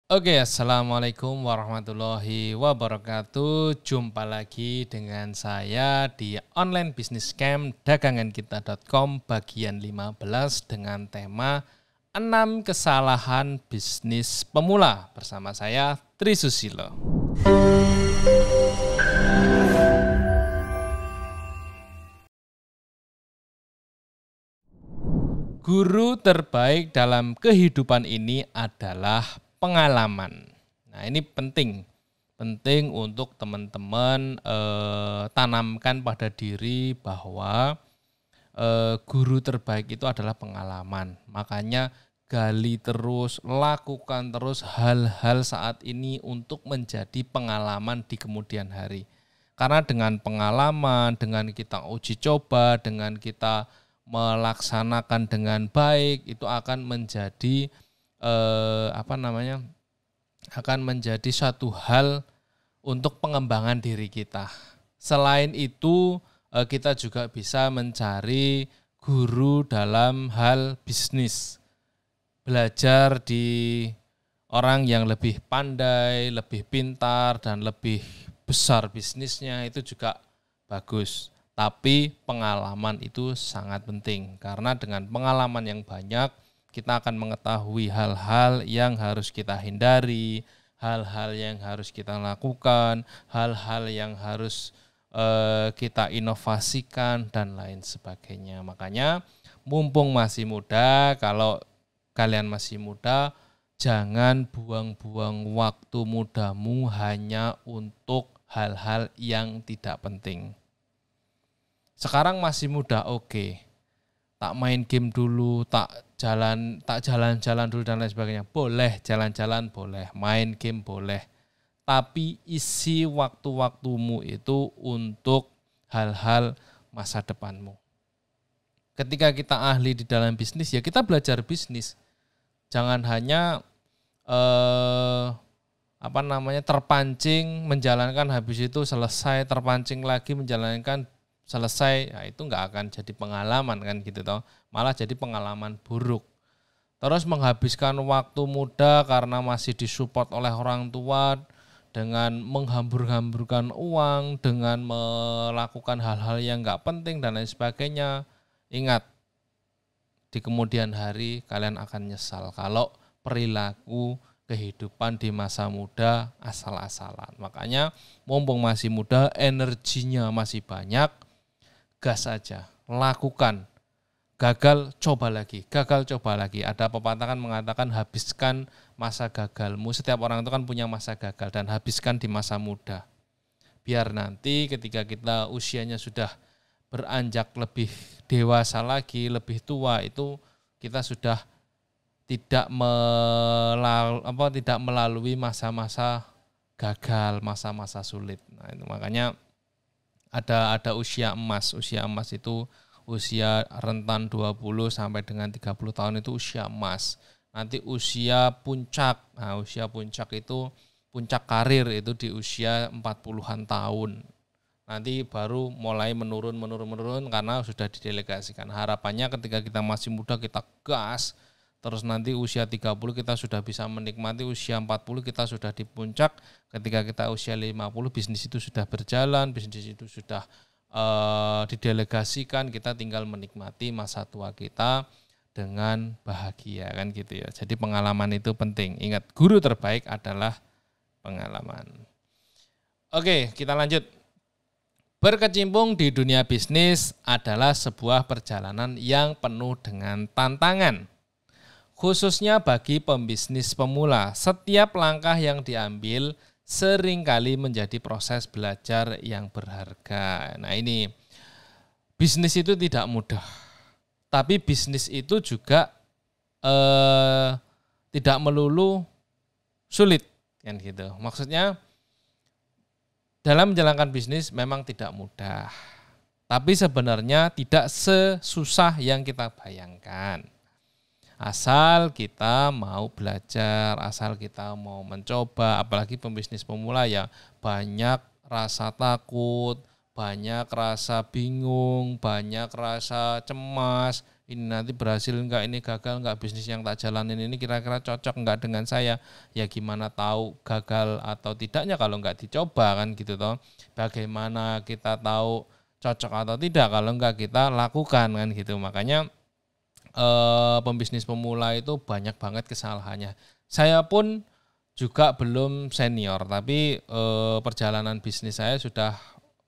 Oke, assalamualaikum warahmatullahi wabarakatuh. Jumpa lagi dengan saya di online business scam dagangankita.com bagian 15 dengan tema 6 kesalahan bisnis pemula bersama saya Tri Susilo. Guru terbaik dalam kehidupan ini adalah pengalaman. Nah, ini penting untuk teman-teman tanamkan pada diri bahwa guru terbaik itu adalah pengalaman. Makanya gali terus, lakukan terus hal-hal saat ini untuk menjadi pengalaman di kemudian hari. Karena dengan pengalaman, dengan kita uji coba, dengan kita melaksanakan dengan baik, itu akan menjadi akan menjadi suatu hal untuk pengembangan diri kita. Selain itu, kita juga bisa mencari guru dalam hal bisnis. Belajar di orang yang lebih pandai, lebih pintar, dan lebih besar bisnisnya itu juga bagus. Tapi pengalaman itu sangat penting karena dengan pengalaman yang banyak kita akan mengetahui hal-hal yang harus kita hindari, hal-hal yang harus kita lakukan, hal-hal yang harus kita inovasikan dan lain sebagainya. Makanya mumpung masih muda, kalau kalian masih muda, jangan buang-buang waktu mudamu hanya untuk hal-hal yang tidak penting. Sekarang masih muda, oke. Tak main game dulu, tak jalan-jalan dulu dan lain sebagainya. Boleh jalan-jalan, boleh main game, boleh. Tapi isi waktu-waktumu itu untuk hal-hal masa depanmu. Ketika kita ahli di dalam bisnis, ya kita belajar bisnis. Jangan hanya terpancing menjalankan, habis itu selesai, terpancing lagi menjalankan, selesai, ya itu nggak akan jadi pengalaman kan gitu toh, malah jadi pengalaman buruk. Terus menghabiskan waktu muda karena masih disupport oleh orang tua dengan menghambur-hamburkan uang, dengan melakukan hal-hal yang nggak penting dan lain sebagainya. Ingat, di kemudian hari kalian akan nyesal kalau perilaku kehidupan di masa muda asal-asalan. Makanya mumpung masih muda, energinya masih banyak, gas aja, lakukan. Gagal, coba lagi. Ada pepatah mengatakan habiskan masa gagalmu. Setiap orang itu kan punya masa gagal dan habiskan di masa muda. Biar nanti ketika kita usianya sudah beranjak lebih dewasa lagi, lebih tua, itu kita sudah tidak melalui masa-masa gagal, masa-masa sulit. Nah, itu makanya ada usia emas. Usia emas itu usia rentan 20 sampai dengan 30 tahun itu usia emas. Nanti usia puncak. Nah, usia puncak itu puncak karir itu di usia 40-an tahun. Nanti baru mulai menurun karena sudah didelegasikan. Harapannya ketika kita masih muda kita gas. Terus nanti usia 30 kita sudah bisa menikmati, usia 40 kita sudah di puncak, ketika kita usia 50 bisnis itu sudah berjalan, bisnis itu sudah didelegasikan, kita tinggal menikmati masa tua kita dengan bahagia kan gitu ya. Jadi pengalaman itu penting. Ingat, guru terbaik adalah pengalaman. Oke, kita lanjut. Berkecimpung di dunia bisnis adalah sebuah perjalanan yang penuh dengan tantangan. Khususnya bagi pembisnis pemula, setiap langkah yang diambil seringkali menjadi proses belajar yang berharga. Nah ini, bisnis itu tidak mudah, tapi bisnis itu juga tidak melulu sulit, kan gitu. Maksudnya dalam menjalankan bisnis memang tidak mudah, tapi sebenarnya tidak sesusah yang kita bayangkan. Asal kita mau belajar, asal kita mau mencoba, apalagi pembisnis pemula ya banyak rasa takut, banyak rasa bingung, banyak rasa cemas, ini nanti berhasil enggak, ini gagal enggak, bisnis yang tak jalanin ini kira-kira cocok enggak dengan saya. Ya gimana tahu gagal atau tidaknya kalau enggak dicoba kan gitu toh. Bagaimana kita tahu cocok atau tidak kalau enggak kita lakukan kan gitu. Makanya pembisnis pemula itu banyak banget kesalahannya. Saya pun juga belum senior, tapi perjalanan bisnis saya sudah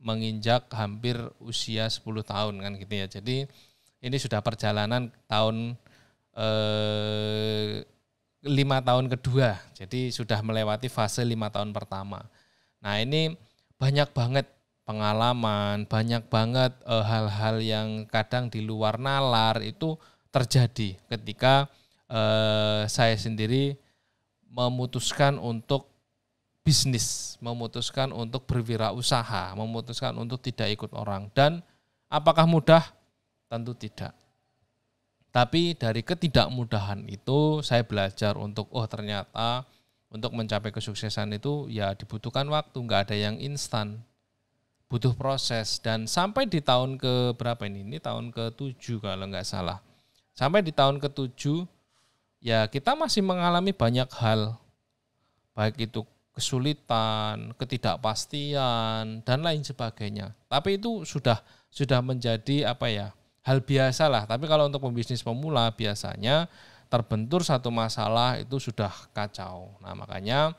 menginjak hampir usia 10 tahun kan gitu ya. Jadi ini sudah perjalanan tahun 5 tahun kedua. Jadi sudah melewati fase 5 tahun pertama. Nah, ini banyak banget pengalaman, banyak banget hal-hal yang kadang di luar nalar itu terjadi ketika saya sendiri memutuskan untuk bisnis, memutuskan untuk berwirausaha, memutuskan untuk tidak ikut orang. Dan apakah mudah? Tentu tidak. Tapi dari ketidakmudahan itu saya belajar untuk ternyata untuk mencapai kesuksesan itu ya dibutuhkan waktu, nggak ada yang instan. Butuh proses. Dan sampai di tahun ke berapa ini? Ini tahun ke-7 kalau nggak salah. Sampai di tahun ke-7 ya kita masih mengalami banyak hal. Baik itu kesulitan, ketidakpastian dan lain sebagainya. Tapi itu sudah menjadi hal biasa lah. Tapi kalau untuk pembisnis pemula biasanya terbentur satu masalah itu sudah kacau. Nah, makanya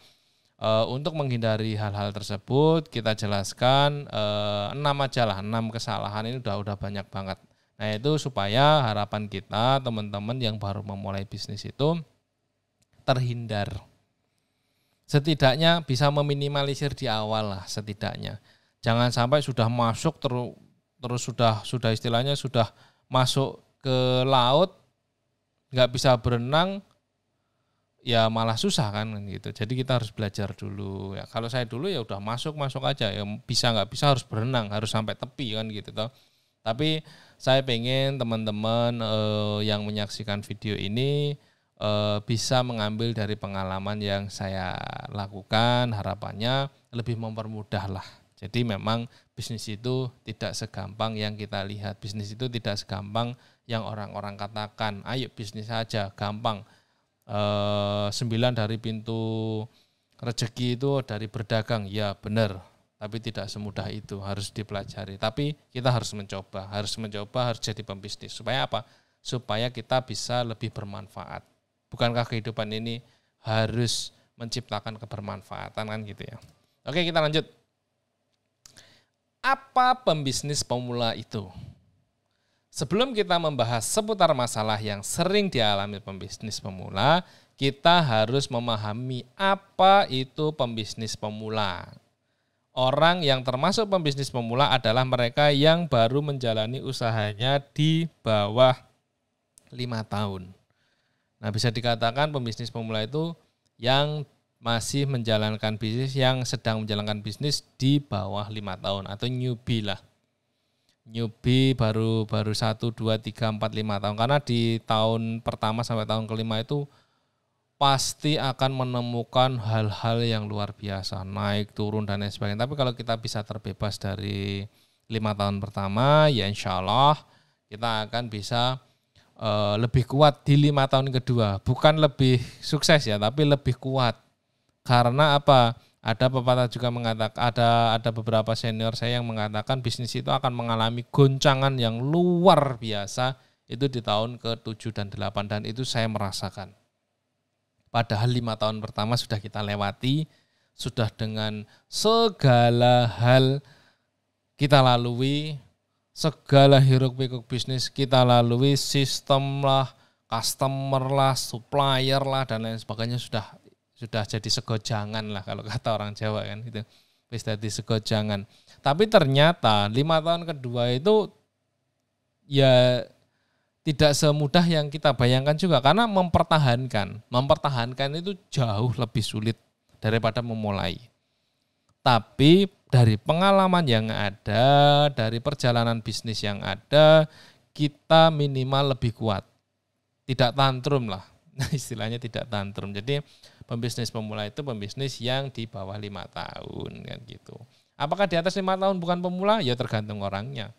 untuk menghindari hal-hal tersebut kita jelaskan 6 aja lah, 6 kesalahan ini udah banyak banget. Nah, itu supaya harapan kita teman-teman yang baru memulai bisnis itu terhindar. Setidaknya bisa meminimalisir di awal lah setidaknya. Jangan sampai sudah masuk terus sudah istilahnya sudah masuk ke laut nggak bisa berenang ya malah susah kan gitu. Jadi kita harus belajar dulu ya. Kalau saya dulu ya udah masuk aja ya, bisa nggak bisa harus berenang, harus sampai tepi kan gitu toh. Tapi saya pengen teman-teman yang menyaksikan video ini bisa mengambil dari pengalaman yang saya lakukan, harapannya lebih mempermudah lah. Jadi memang bisnis itu tidak segampang yang kita lihat. Bisnis itu tidak segampang yang orang-orang katakan, ayo bisnis saja, gampang. 9 dari pintu rezeki itu dari berdagang, ya benar. Tapi tidak semudah itu, harus dipelajari. Tapi kita harus mencoba, harus jadi pembisnis. Supaya apa? Supaya kita bisa lebih bermanfaat. Bukankah kehidupan ini harus menciptakan kebermanfaatan kan gitu ya. Oke, kita lanjut. Apa pembisnis pemula itu? Sebelum kita membahas seputar masalah yang sering dialami pembisnis pemula, kita harus memahami apa itu pembisnis pemula. Orang yang termasuk pembisnis pemula adalah mereka yang baru menjalani usahanya di bawah 5 tahun. Nah, bisa dikatakan pembisnis pemula itu yang masih menjalankan bisnis, yang sedang menjalankan bisnis di bawah 5 tahun atau newbie lah. Newbie baru 1, 2, 3, 4, 5 tahun. Karena di tahun pertama sampai tahun kelima itu pasti akan menemukan hal-hal yang luar biasa, naik, turun, dan lain sebagainya. Tapi kalau kita bisa terbebas dari 5 tahun pertama, ya insya Allah kita akan bisa lebih kuat di 5 tahun kedua. Bukan lebih sukses ya, tapi lebih kuat. Karena apa? Ada pepatah juga mengatakan, ada beberapa senior saya yang mengatakan bisnis itu akan mengalami goncangan yang luar biasa itu di tahun ke-7 dan 8, dan itu saya merasakan. Padahal 5 tahun pertama sudah kita lewati, sudah dengan segala hal kita lalui, segala hiruk-pikuk bisnis kita lalui, sistem lah, customer lah, supplier lah, dan lain sebagainya sudah jadi segojangan lah kalau kata orang Jawa kan gitu. Wis jadi segojangan. Tapi ternyata 5 tahun kedua itu ya tidak semudah yang kita bayangkan juga, karena mempertahankan itu jauh lebih sulit daripada memulai. Tapi dari pengalaman yang ada, dari perjalanan bisnis yang ada, kita minimal lebih kuat. Tidak tantrum lah. Istilahnya tidak tantrum. Jadi pembisnis pemula itu pembisnis yang di bawah 5 tahun kan gitu. Apakah di atas 5 tahun bukan pemula? Ya tergantung orangnya.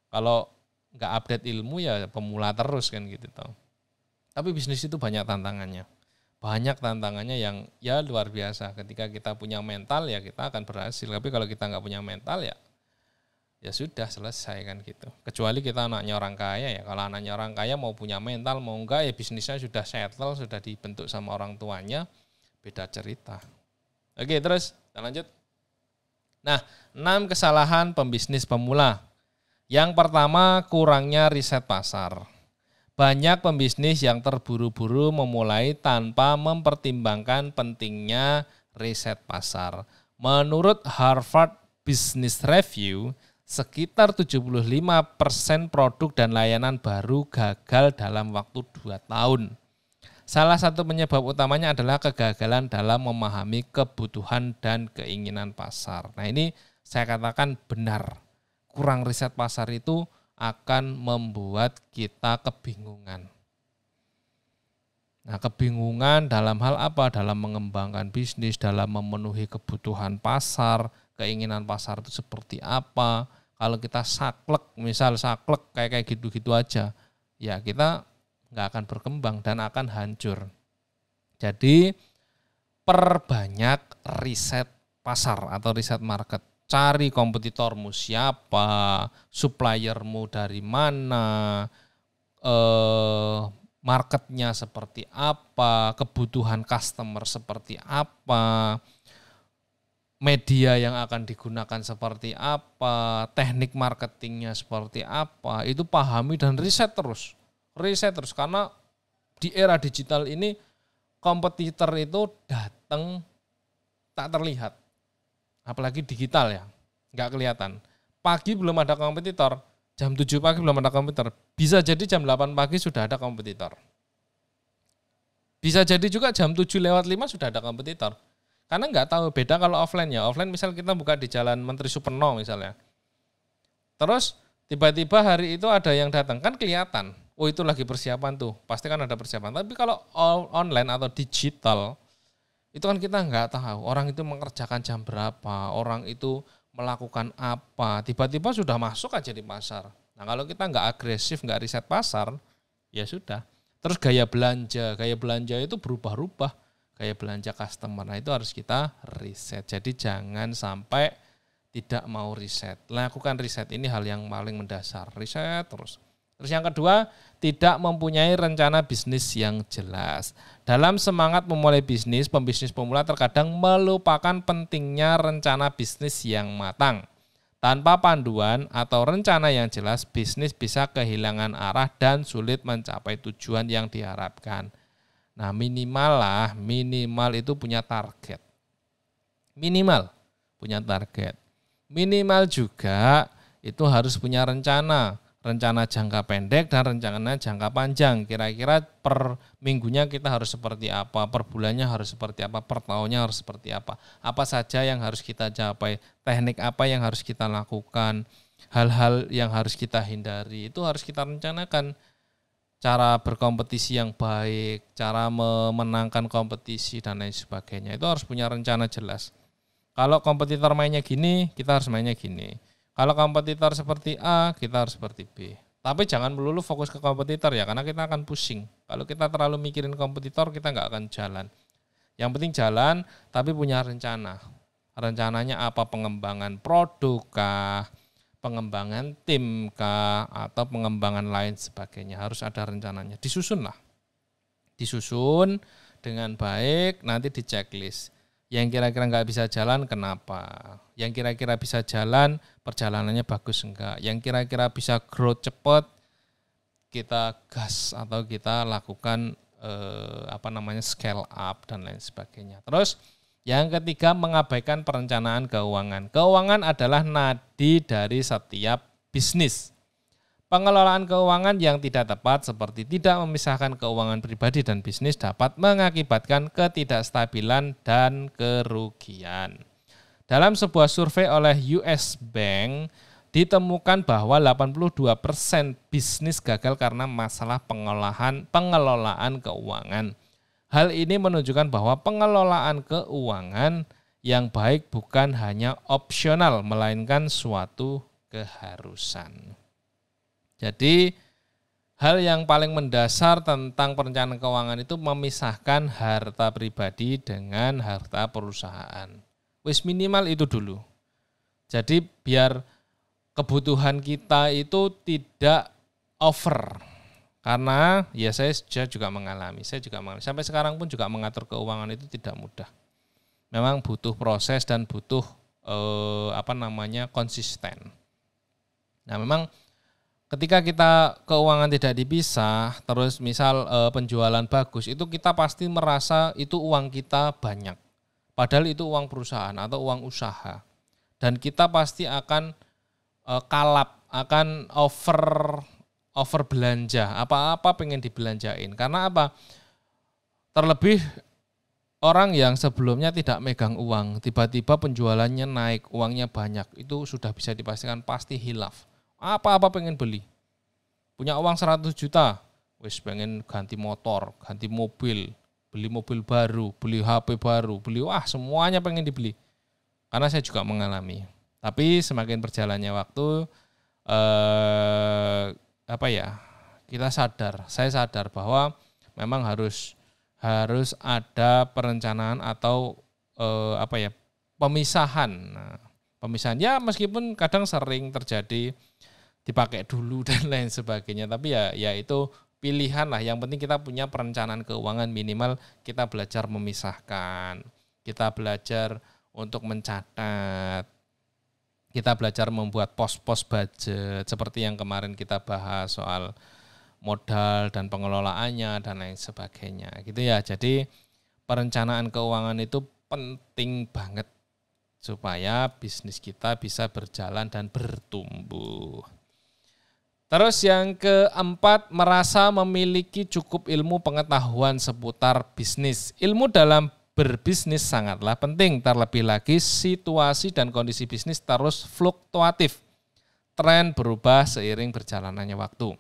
Kalau nggak update ilmu ya pemula terus kan gitu toh. Tapi bisnis itu banyak tantangannya. Banyak tantangannya yang ya luar biasa. Ketika kita punya mental ya kita akan berhasil. Tapi kalau kita nggak punya mental ya sudah selesai kan gitu. Kecuali kita anaknya orang kaya ya. Kalau anaknya orang kaya mau punya mental mau enggak ya bisnisnya sudah settle, sudah dibentuk sama orang tuanya, beda cerita. Oke, terus kita lanjut. Nah, 6 kesalahan pembisnis pemula. Yang pertama, kurangnya riset pasar. Banyak pembisnis yang terburu-buru memulai tanpa mempertimbangkan pentingnya riset pasar. Menurut Harvard Business Review, sekitar 75% produk dan layanan baru gagal dalam waktu 2 tahun. Salah satu penyebab utamanya adalah kegagalan dalam memahami kebutuhan dan keinginan pasar. Nah, ini saya katakan benar. Kurang riset pasar itu akan membuat kita kebingungan. Nah, kebingungan dalam hal apa? Dalam mengembangkan bisnis, dalam memenuhi kebutuhan pasar, keinginan pasar itu seperti apa. Kalau kita saklek, misal saklek kayak gitu-gitu aja, ya kita nggak akan berkembang dan akan hancur. Jadi, perbanyak riset pasar atau riset market. Cari kompetitormu siapa, suppliermu dari mana, marketnya seperti apa, kebutuhan customer seperti apa, media yang akan digunakan seperti apa, teknik marketingnya seperti apa, itu pahami dan riset terus. Karena di era digital ini kompetitor itu datang tak terlihat. Apalagi digital ya, nggak kelihatan. Pagi belum ada kompetitor, jam 7 pagi belum ada kompetitor. Bisa jadi jam 8 pagi sudah ada kompetitor. Bisa jadi juga jam 7:05 sudah ada kompetitor. Karena nggak tahu beda kalau offline ya. Offline misal kita buka di Jalan Menteri Suparno misalnya. Terus tiba-tiba hari itu ada yang datang, kan kelihatan. Oh itu lagi persiapan tuh, pasti kan ada persiapan. Tapi kalau online atau digital, itu kan kita nggak tahu orang itu mengerjakan jam berapa, orang itu melakukan apa, tiba-tiba sudah masuk aja di pasar. Nah kalau kita nggak agresif, nggak riset pasar, ya sudah. Terus gaya belanja itu berubah-ubah, gaya belanja customer. Nah itu harus kita riset. Jadi jangan sampai tidak mau riset. Lakukan riset, ini hal yang paling mendasar. Riset terus. Terus yang kedua, tidak mempunyai rencana bisnis yang jelas. Dalam semangat memulai bisnis, pembisnis pemula terkadang melupakan pentingnya rencana bisnis yang matang. Tanpa panduan atau rencana yang jelas, bisnis bisa kehilangan arah dan sulit mencapai tujuan yang diharapkan. Nah, minimal itu punya target. Minimal punya target. Minimal juga itu harus punya rencana jangka pendek dan rencana jangka panjang. Kira-kira per minggunya kita harus seperti apa, per bulannya harus seperti apa, per tahunnya harus seperti apa. Apa saja yang harus kita capai, teknik apa yang harus kita lakukan, hal-hal yang harus kita hindari, itu harus kita rencanakan. Cara berkompetisi yang baik, cara memenangkan kompetisi dan lain sebagainya, itu harus punya rencana jelas. Kalau kompetitor mainnya gini, kita harus mainnya gini. Kalau kompetitor seperti A, kita harus seperti B. Tapi jangan melulu fokus ke kompetitor ya, karena kita akan pusing. Kalau kita terlalu mikirin kompetitor, kita nggak akan jalan. Yang penting jalan, tapi punya rencana. Rencananya apa? Pengembangan produk kah? Pengembangan tim kah? Atau pengembangan lain sebagainya. Harus ada rencananya. Disusun lah. Disusun dengan baik, nanti di checklist. Yang kira-kira nggak bisa jalan, kenapa? Yang kira-kira bisa jalan, perjalanannya bagus enggak? Yang kira-kira bisa growth cepat, kita gas atau kita lakukan scale up dan lain sebagainya. Terus yang ketiga, mengabaikan perencanaan keuangan. Keuangan adalah nadi dari setiap bisnis. Pengelolaan keuangan yang tidak tepat seperti tidak memisahkan keuangan pribadi dan bisnis dapat mengakibatkan ketidakstabilan dan kerugian. Dalam sebuah survei oleh US Bank, ditemukan bahwa 82% bisnis gagal karena masalah pengelolaan keuangan. Hal ini menunjukkan bahwa pengelolaan keuangan yang baik bukan hanya opsional, melainkan suatu keharusan. Jadi hal yang paling mendasar tentang perencanaan keuangan itu memisahkan harta pribadi dengan harta perusahaan. Wis minimal itu dulu. Jadi biar kebutuhan kita itu tidak over. Karena ya saya juga mengalami. Sampai sekarang pun juga mengatur keuangan itu tidak mudah. Memang butuh proses dan butuh konsisten. Nah, memang ketika kita keuangan tidak dipisah, terus misal penjualan bagus, itu kita pasti merasa itu uang kita banyak. Padahal itu uang perusahaan atau uang usaha. Dan kita pasti akan kalap, akan over belanja, apa-apa pengen dibelanjain. Karena apa? Terlebih orang yang sebelumnya tidak megang uang, tiba-tiba penjualannya naik, uangnya banyak, itu sudah bisa dipastikan pasti hilaf. Apa-apa pengen beli. Punya uang 100 juta, wis pengen ganti motor, ganti mobil, beli mobil baru, beli HP baru, semuanya pengen dibeli. Karena saya juga mengalami. Tapi semakin berjalannya waktu, saya sadar bahwa memang harus ada perencanaan atau pemisahan. Nah, pemisahan ya meskipun kadang sering terjadi dipakai dulu dan lain sebagainya, tapi ya itu pilihan lah. Yang penting kita punya perencanaan keuangan, minimal kita belajar memisahkan, kita belajar untuk mencatat, kita belajar membuat pos-pos budget seperti yang kemarin kita bahas soal modal dan pengelolaannya dan lain sebagainya gitu ya. Jadi perencanaan keuangan itu penting banget supaya bisnis kita bisa berjalan dan bertumbuh. Terus yang keempat, merasa memiliki cukup ilmu pengetahuan seputar bisnis. Ilmu dalam berbisnis sangatlah penting, terlebih lagi situasi dan kondisi bisnis terus fluktuatif. Tren berubah seiring berjalannya waktu.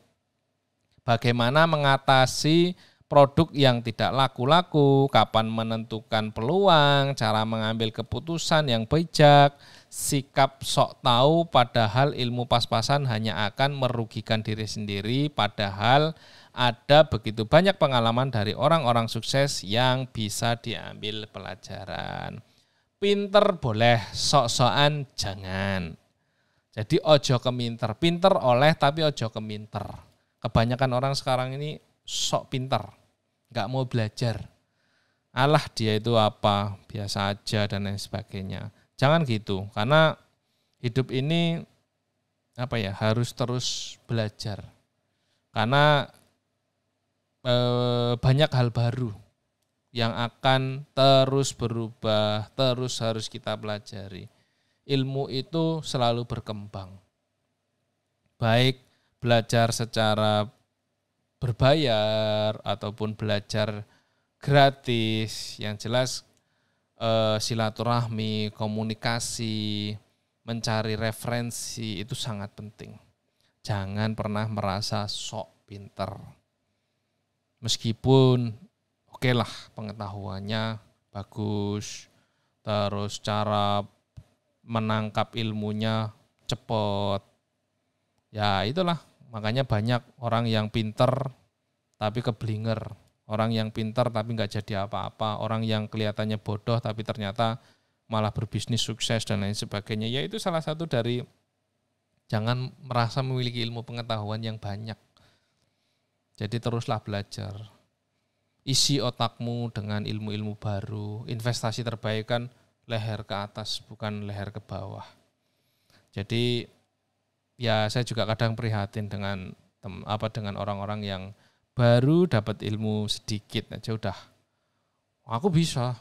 Bagaimana mengatasi produk yang tidak laku-laku, kapan menentukan peluang, cara mengambil keputusan yang bijak, sikap sok tahu padahal ilmu pas-pasan hanya akan merugikan diri sendiri, padahal ada begitu banyak pengalaman dari orang-orang sukses yang bisa diambil pelajaran. Pinter boleh, sok-sokan jangan. Jadi ojo keminter, pinter oleh tapi ojo keminter. Kebanyakan orang sekarang ini sok pinter, nggak mau belajar. Alah dia itu apa, biasa aja dan lain sebagainya. Jangan gitu, karena hidup ini harus terus belajar. Karena banyak hal baru yang akan terus berubah, terus harus kita pelajari. Ilmu itu selalu berkembang. Baik belajar secara berbayar ataupun belajar gratis, yang jelas silaturahmi, komunikasi, mencari referensi itu sangat penting. Jangan pernah merasa sok pinter. Meskipun oke lah pengetahuannya bagus, terus cara menangkap ilmunya cepat. Ya itulah, makanya banyak orang yang pinter tapi keblinger. Orang yang pintar tapi nggak jadi apa-apa, orang yang kelihatannya bodoh tapi ternyata malah berbisnis sukses dan lain sebagainya. Ya itu salah satu dari jangan merasa memiliki ilmu pengetahuan yang banyak. Jadi teruslah belajar. Isi otakmu dengan ilmu-ilmu baru. Investasi terbaik kan leher ke atas bukan leher ke bawah. Jadi ya saya juga kadang prihatin dengan orang-orang yang baru dapat ilmu sedikit aja udah, aku bisa,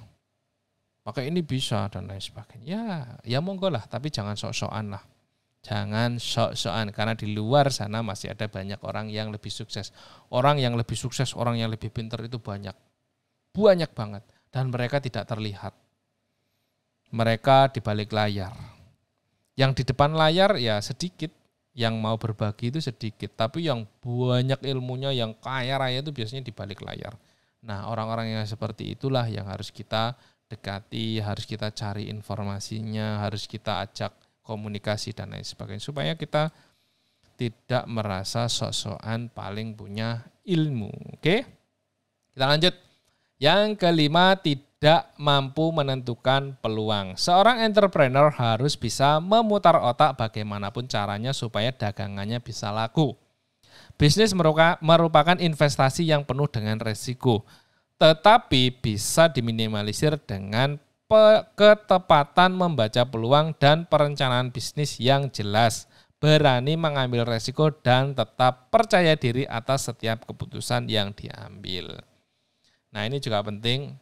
pakai ini bisa dan lain sebagainya. Ya monggo lah, tapi jangan sok-sokan lah. Jangan sok-sokan, karena di luar sana masih ada banyak orang yang lebih sukses. Orang yang lebih sukses, orang yang lebih pintar itu banyak. Banyak banget. Dan mereka tidak terlihat. Mereka di balik layar. Yang di depan layar ya sedikit. Yang mau berbagi itu sedikit, tapi yang banyak ilmunya, yang kaya raya itu biasanya di balik layar. Nah, orang-orang yang seperti itulah yang harus kita dekati, harus kita cari informasinya, harus kita ajak komunikasi dan lain sebagainya, supaya kita tidak merasa sok-sokan paling punya ilmu. Oke? Kita lanjut. Yang kelima, tidak mampu menentukan peluang. Seorang entrepreneur harus bisa memutar otak bagaimanapun caranya supaya dagangannya bisa laku. Bisnis merupakan investasi yang penuh dengan resiko, tetapi bisa diminimalisir dengan ketepatan membaca peluang dan perencanaan bisnis yang jelas, berani mengambil resiko dan tetap percaya diri atas setiap keputusan yang diambil. Nah, ini juga penting.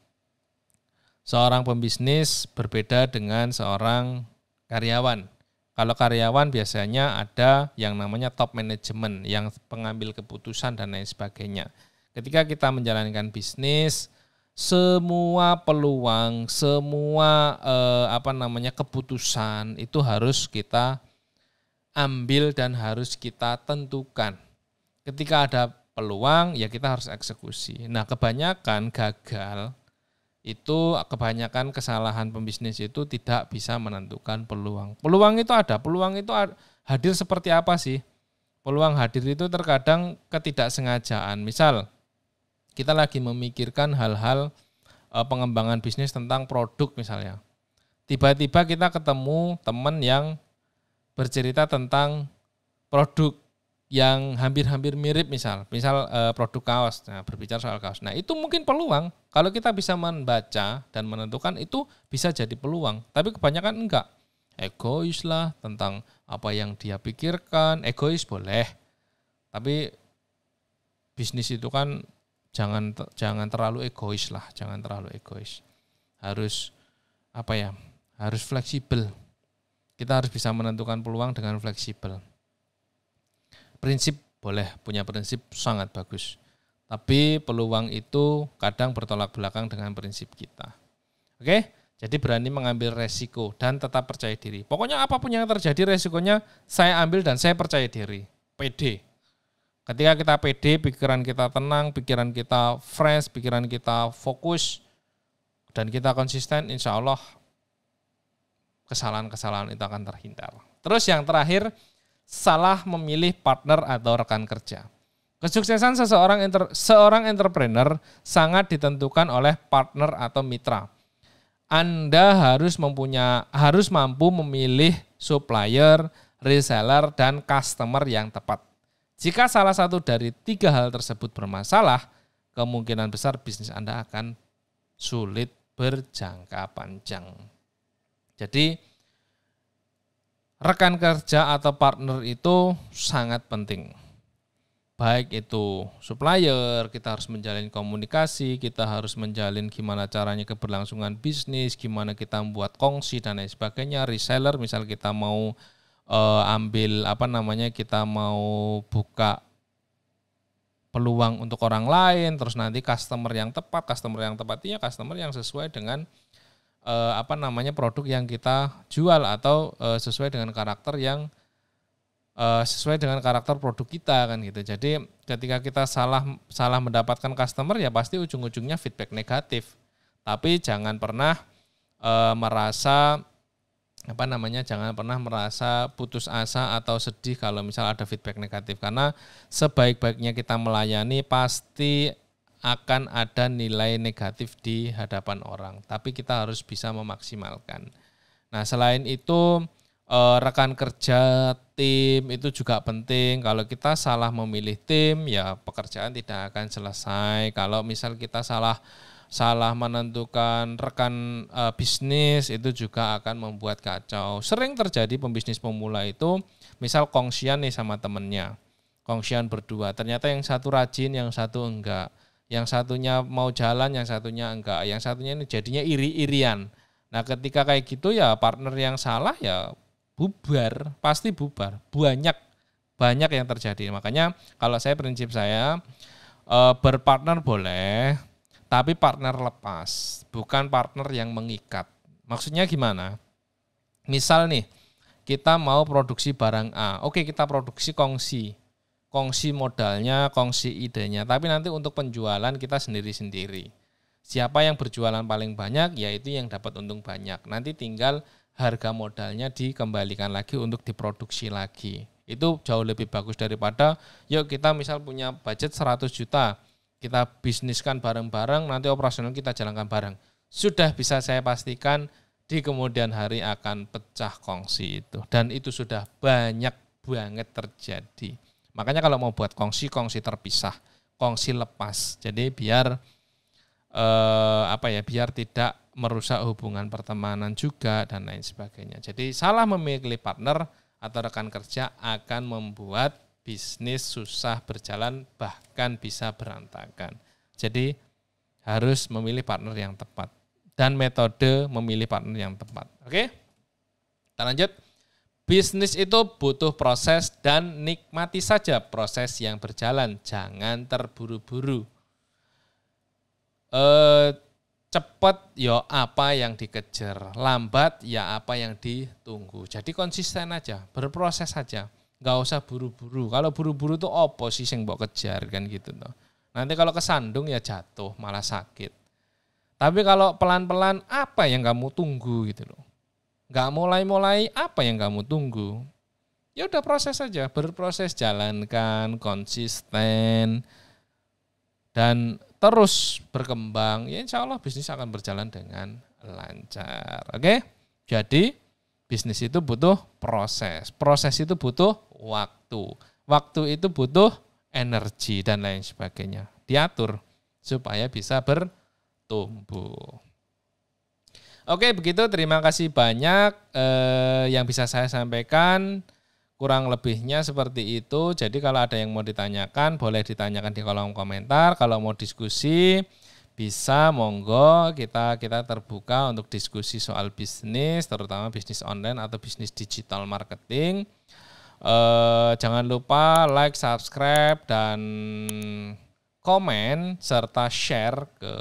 Seorang pembisnis berbeda dengan seorang karyawan. Kalau karyawan biasanya ada yang namanya top management, yang pengambil keputusan dan lain sebagainya. Ketika kita menjalankan bisnis, semua peluang, semua keputusan itu harus kita ambil dan harus kita tentukan. Ketika ada peluang, ya kita harus eksekusi. Nah, kebanyakan kesalahan pembisnis itu tidak bisa menentukan peluang. Peluang itu hadir seperti apa sih? Peluang hadir itu terkadang ketidaksengajaan. Misal, kita lagi memikirkan hal-hal pengembangan bisnis tentang produk misalnya. Tiba-tiba kita ketemu teman yang bercerita tentang produk yang hampir-hampir mirip, misal produk kaos. Nah, berbicara soal kaos. Nah, itu mungkin peluang. Kalau kita bisa membaca dan menentukan, itu bisa jadi peluang. Tapi kebanyakan enggak. Egois lah tentang apa yang dia pikirkan. Egois boleh. Tapi bisnis itu kan jangan terlalu egois lah, jangan terlalu egois. Harus harus fleksibel. Kita harus bisa menentukan peluang dengan fleksibel. Prinsip boleh, punya prinsip sangat bagus. Tapi peluang itu kadang bertolak belakang dengan prinsip kita. Oke? Jadi berani mengambil resiko dan tetap percaya diri. Pokoknya apapun yang terjadi resikonya saya ambil dan saya percaya diri. Pede. Ketika kita pede, pikiran kita tenang, pikiran kita fresh, pikiran kita fokus, dan kita konsisten, insya Allah kesalahan-kesalahan itu akan terhindar. Terus yang terakhir, salah memilih partner atau rekan kerja. Kesuksesan seorang entrepreneur sangat ditentukan oleh partner atau mitra. Anda harus mampu memilih supplier, reseller, dan customer yang tepat. Jika salah satu dari 3 hal tersebut bermasalah, kemungkinan besar bisnis Anda akan sulit berjangka panjang. Jadi, rekan kerja atau partner itu sangat penting. Baik itu supplier, kita harus menjalin komunikasi, kita harus menjalin gimana caranya keberlangsungan bisnis, gimana kita membuat kongsi dan lain sebagainya. Reseller, misal kita mau kita mau buka peluang untuk orang lain, terus nanti customer yang tepat ini customer yang sesuai dengan produk yang kita jual atau sesuai dengan karakter produk kita kan gitu. Jadi ketika kita salah mendapatkan customer, ya pasti ujung-ujungnya feedback negatif. Tapi jangan pernah merasa putus asa atau sedih kalau misal ada feedback negatif, karena sebaik-baiknya kita melayani pasti akan ada nilai negatif di hadapan orang, tapi kita harus bisa memaksimalkan. Nah, selain itu rekan kerja, tim itu juga penting. Kalau kita salah memilih tim, ya pekerjaan tidak akan selesai. Kalau misal kita salah menentukan rekan bisnis, itu juga akan membuat kacau. Sering terjadi pembisnis pemula itu, misal kongsian nih sama temennya, kongsian berdua, ternyata yang satu rajin, yang satu enggak, yang satunya mau jalan, yang satunya enggak, yang satunya ini jadinya iri-irian. Nah, ketika kayak gitu ya partner yang salah ya bubar, pasti bubar. Banyak yang terjadi. Makanya kalau prinsip saya berpartner boleh, tapi partner lepas, bukan partner yang mengikat. Maksudnya gimana? Misal nih, kita mau produksi barang A. Oke, kita produksi kongsi modalnya, kongsi idenya. Tapi nanti untuk penjualan kita sendiri-sendiri. Siapa yang berjualan paling banyak, yaitu yang dapat untung banyak. Nanti tinggal harga modalnya dikembalikan lagi untuk diproduksi lagi. Itu jauh lebih bagus daripada yuk kita misal punya budget 100 juta, kita bisniskan bareng-bareng, nanti operasional kita jalankan bareng. Sudah bisa saya pastikan di kemudian hari akan pecah kongsi itu. Dan itu sudah banyak banget terjadi. Makanya kalau mau buat kongsi terpisah, kongsi lepas. Jadi biar biar tidak merusak hubungan pertemanan juga dan lain sebagainya. Jadi salah memilih partner atau rekan kerja akan membuat bisnis susah berjalan, bahkan bisa berantakan. Jadi harus memilih partner yang tepat dan metode memilih partner yang tepat. Oke? Kita lanjut. Bisnis itu butuh proses dan nikmati saja proses yang berjalan, jangan terburu-buru. Cepat ya apa yang dikejar, lambat ya apa yang ditunggu. Jadi konsisten aja, berproses saja, nggak usah buru-buru. Kalau buru-buru tuh apa sih yang mbok kejar kan gitu tuh. Nanti kalau kesandung ya jatuh, malah sakit. Tapi kalau pelan-pelan apa yang kamu tunggu gitu loh. Nggak mulai-mulai apa yang kamu tunggu. Ya udah proses saja, berproses, jalankan, konsisten dan terus berkembang, ya insya Allah bisnis akan berjalan dengan lancar. Oke? Jadi bisnis itu butuh proses. Proses itu butuh waktu. Waktu itu butuh energi dan lain sebagainya. Diatur supaya bisa bertumbuh. Oke, begitu. Terima kasih banyak yang bisa saya sampaikan. Kurang lebihnya seperti itu. Jadi kalau ada yang mau ditanyakan, boleh ditanyakan di kolom komentar. Kalau mau diskusi, bisa monggo kita terbuka untuk diskusi soal bisnis, terutama bisnis online atau bisnis digital marketing. Jangan lupa like, subscribe, dan komen serta share ke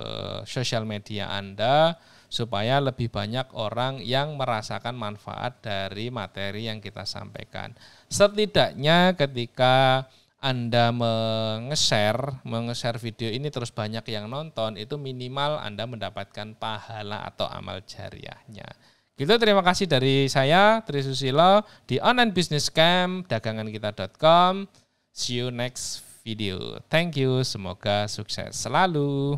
sosial media Anda supaya lebih banyak orang yang merasakan manfaat dari materi yang kita sampaikan. Setidaknya ketika Anda menge-share video ini terus banyak yang nonton, itu minimal Anda mendapatkan pahala atau amal jariahnya. Gitu, terima kasih dari saya, Tri Susilo, di Online Business Camp, dagangankita.com. See you next video. Thank you, semoga sukses selalu.